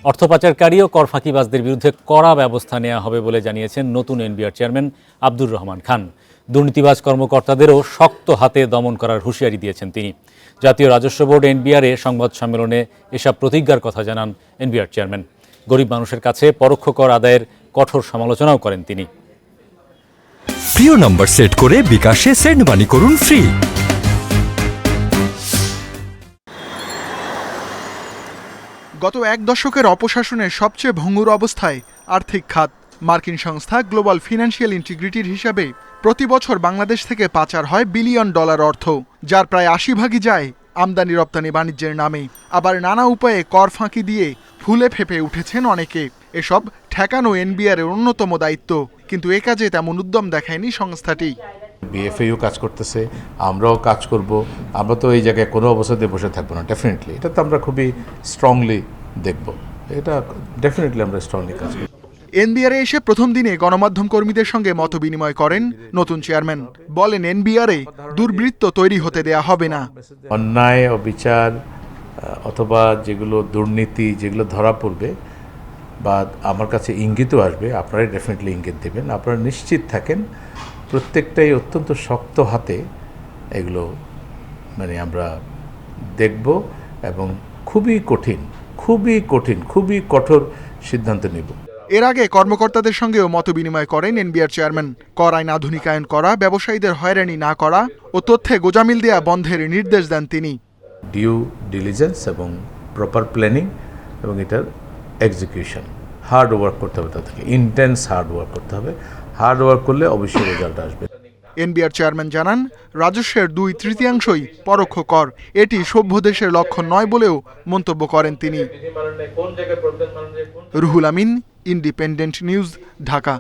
অর্থ পাচারকারী ও কর ফাঁকিবাজদের বিরুদ্ধে কড়া ব্যবস্থা নেওয়া হবে বলে জানিয়েছেন নতুন এনবিআর চেয়ারম্যান আব্দুর রহমান খান। দুর্নীতিবাজ কর্মকর্তাদেরও শক্ত হাতে দমন করার হুঁশিয়ারি দিয়েছেন তিনি। জাতীয় রাজস্ব বোর্ড এনবিআর-এ সংবাদ সম্মেলনে এসব প্রতিজ্ঞার কথা জানান এনবিআর চেয়ারম্যান। গরিব মানুষের কাছে পরোক্ষ কর আদায়ের কঠোর সমালোচনাও করেন তিনি। প্রিয় নম্বর সেট করে বিকাশে সেন্ড মানি করুন ফ্রি। গত এক দশকের অপশাসনের সবচেয়ে ভঙ্গুর অবস্থায় আর্থিক খাত। মার্কিন সংস্থা গ্লোবাল ফিনান্সিয়াল ইন্টিগ্রিটির হিসাবে প্রতি বছর বাংলাদেশ থেকে পাচার হয় বিলিয়ন ডলার অর্থ, যার প্রায় ৮০ ভাগই যায় আমদানি রপ্তানি বাণিজ্যের নামে। আবার নানা উপায়ে কর ফাঁকি দিয়ে ফুলে ফেঁপে উঠেছেন অনেকে। এসব ঠেকানো এনবিআর-এর অন্যতম দায়িত্ব, কিন্তু এ কাজে তেমন উদ্যম দেখায়নি সংস্থাটি। বিএফএও কাজ করতেছে, আমরাও কাজ করব। আমরা তো এই জায়গায় কোনো অবস্থাতে বসে থাকবো না। ডেফিনেটলি এটা তো আমরা খুবই স্ট্রংলি দেখব। এটা ডেফিনেটলি আমরা স্ট্রংলি কাজ করব। এনবিআর-এ এসে প্রথম দিনে গণমাধ্যম কর্মীদের সঙ্গে মত বিনিময় করেন নতুন চেয়ারম্যান। বলেন, এনবিআর-এ দুর্বৃত্ত তৈরি হতে দেয়া হবে না। অন্যায় অবিচার অথবা যেগুলো দুর্নীতি যেগুলো ধরা পড়বে বা আমার কাছে ইঙ্গিতও আসবে, আপনারাই ডেফিনেটলি ইঙ্গিত দেবেন। আপনারা নিশ্চিত থাকেন প্রত্যেকটাই অত্যন্ত শক্ত হাতে এগুলো আমরা দেখব এবং খুবই কঠোর সিদ্ধান্ত নেব। এর আগে কর্মকর্তাদের সঙ্গেও মত বিনিময় করেন এনবিআর চেয়ারম্যান। কর আইন আধুনিকায়ন করা, ব্যবসায়ীদের হয়রানি না করা ও তথ্যে গোজামিল দেয়া বন্ধের নির্দেশ দেন তিনি। ডিউ ডিলিজেন্স এবং প্রপার প্ল্যানিং এবং এটার এক্সিকিউশন, হার্ড ওয়ার্ক করতে হবে, তাদেরকে ইন্টেন্স হার্ড ওয়ার্ক করতে হবে। হার্ড ওয়ার্ক করলে অবশ্যই রেজাল্ট আসবে। এনবিআর চেয়ারম্যান জানান, রাজস্বের 2/3 পরোক্ষ কর। এটি সভ্য দেশের লক্ষ্য নয় বলেও মন্তব্য করেন তিনি। Ruhul Amin, independent news, Dhaka.